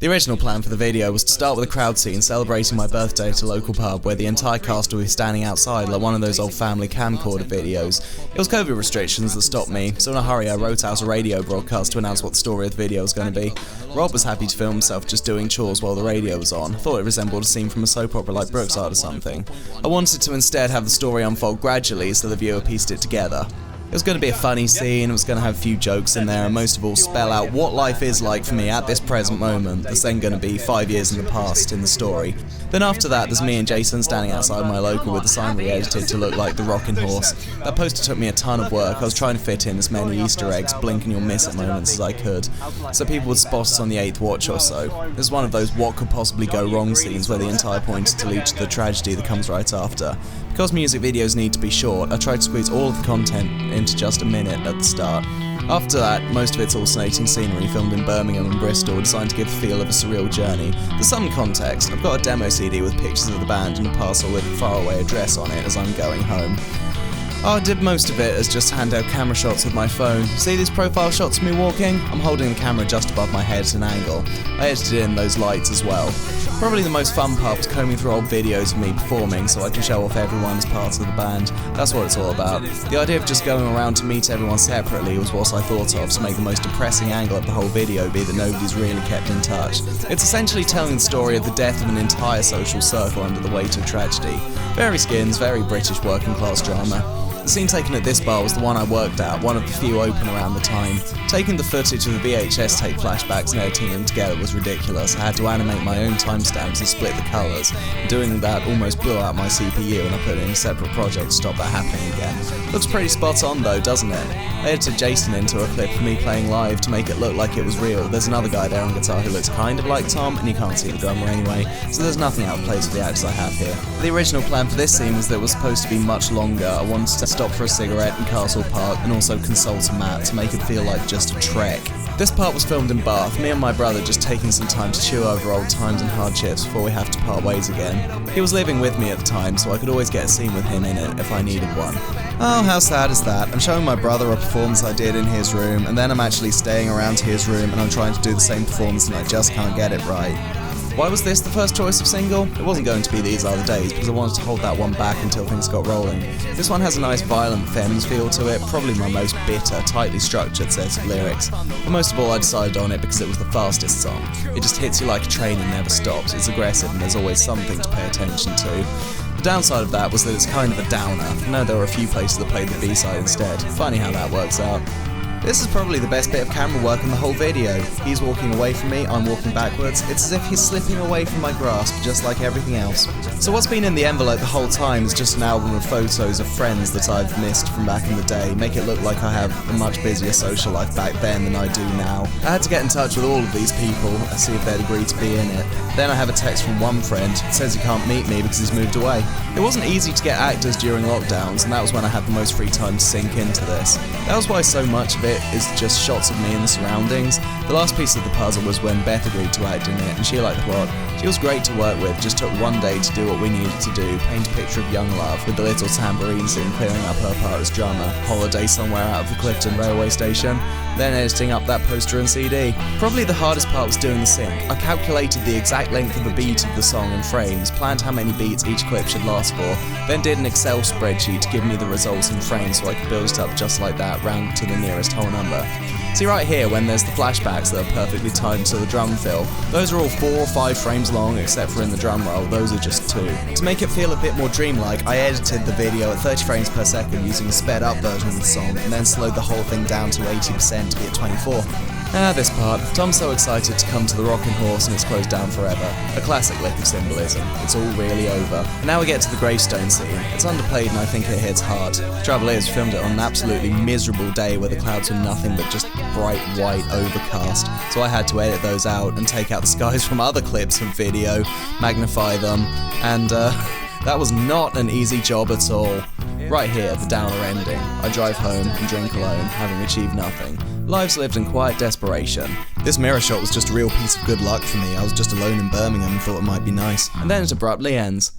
The original plan for the video was to start with a crowd scene celebrating my birthday at a local pub where the entire cast will be standing outside like one of those old family camcorder videos. It was COVID restrictions that stopped me, so in a hurry I wrote out a radio broadcast to announce what the story of the video was going to be. Rob was happy to film himself just doing chores while the radio was on. I thought it resembled a scene from a soap opera like Brookside or something. I wanted to instead have the story unfold gradually so the viewer pieced it together. It was going to be a funny scene, it was going to have a few jokes in there, and most of all spell out what life is like for me at this present moment that's then going to be 5 years in the past in the story. Then after that there's me and Jason standing outside my local with the sign re-edited to look like the Rockin' Horse. That poster took me a ton of work. I was trying to fit in as many Easter eggs, blink and you'll miss it moments as I could, so people would spot us on the 8th watch or so. This is one of those what could possibly go wrong scenes where the entire point is to lead to the tragedy that comes right after. Because music videos need to be short, I tried to squeeze all of the content into just a minute at the start. After that, most of it's alternating scenery filmed in Birmingham and Bristol, designed to give the feel of a surreal journey. For some context, I've got a demo CD with pictures of the band and a parcel with a faraway address on it as I'm going home. I did most of it as just handheld camera shots with my phone. See these profile shots of me walking? I'm holding the camera just above my head at an angle. I edited in those lights as well. Probably the most fun part was combing through old videos of me performing so I can show off everyone as part of the band. That's what it's all about. The idea of just going around to meet everyone separately was what I thought of to make the most depressing angle of the whole video be that nobody's really kept in touch. It's essentially telling the story of the death of an entire social circle under the weight of tragedy. Very Skins, very British working class drama. The scene taken at this bar was the one I worked at, one of the few open around the time. Taking the footage of the VHS tape flashbacks and editing them together was ridiculous. I had to animate my own timestamps and split the colours. Doing that almost blew out my CPU and I put it in a separate project to stop that happening again. Looks pretty spot on though, doesn't it? I edited Jason into a clip of me playing live to make it look like it was real. There's another guy there on guitar who looks kind of like Tom, and you can't see the drummer anyway, so there's nothing out of place for the actors I have here. The original plan for this scene was that it was supposed to be much longer. I wanted to stop for a cigarette in Castle Park and also consult a map to make it feel like just a trek. This part was filmed in Bath, me and my brother just taking some time to chew over old times and hardships before we have to part ways again. He was living with me at the time, so I could always get a scene with him in it if I needed one. Oh, how sad is that? I'm showing my brother a performance I did in his room, and then I'm actually staying around to his room and I'm trying to do the same performance and I just can't get it right. Why was this the first choice of single? It wasn't going to be These Are the Days because I wanted to hold that one back until things got rolling. This one has a nice violent femmes feel to it, probably my most bitter, tightly structured set of lyrics. But most of all I decided on it because it was the fastest song. It just hits you like a train and never stops. It's aggressive and there's always something to pay attention to. The downside of that was that it's kind of a downer. No, there were a few places that played the B-side instead. Funny how that works out. This is probably the best bit of camera work in the whole video. He's walking away from me, I'm walking backwards. It's as if he's slipping away from my grasp, just like everything else. So what's been in the envelope the whole time is just an album of photos of friends that I've missed from back in the day. Make it look like I have a much busier social life back then than I do now. I had to get in touch with all of these people and see if they'd agree to be in it. Then I have a text from one friend. It says he can't meet me because he's moved away. It wasn't easy to get actors during lockdowns, and that was when I had the most free time to sink into this. That was why so much of it is just shots of me in the surroundings. The last piece of the puzzle was when Beth agreed to act in it, and she liked the plot. She was great to work with, just took one day to do what we needed to do, paint a picture of young love with the little tambourine scene clearing up her part as drummer, holiday somewhere out of the Clifton railway station, then editing up that poster and CD. Probably the hardest part was doing the sync. I calculated the exact length of the beat of the song in frames, planned how many beats each clip should last for, then did an Excel spreadsheet to give me the results in frames so I could build it up just like that, round to the nearest whole number. See right here when there's the flashbacks that are perfectly timed to the drum fill, those are all 4 or 5 frames long except for in the drum roll, those are just 2. To make it feel a bit more dreamlike, I edited the video at 30 frames per second using a sped up version of the song and then slowed the whole thing down to 80% to be at 24. This part. Tom's so excited to come to the Rockin' Horse and it's closed down forever. A classic lick of symbolism. It's all really over. And now we get to the gravestone scene. It's underplayed and I think it hits hard. The trouble is, we filmed it on an absolutely miserable day where the clouds were nothing but just bright white overcast. So I had to edit those out and take out the skies from other clips of video, magnify them, and that was not an easy job at all. Right here, the downer ending. I drive home and drink alone, having achieved nothing. Lives lived in quiet desperation. This mirror shot was just a real piece of good luck for me. I was just alone in Birmingham and thought it might be nice. And then it abruptly ends.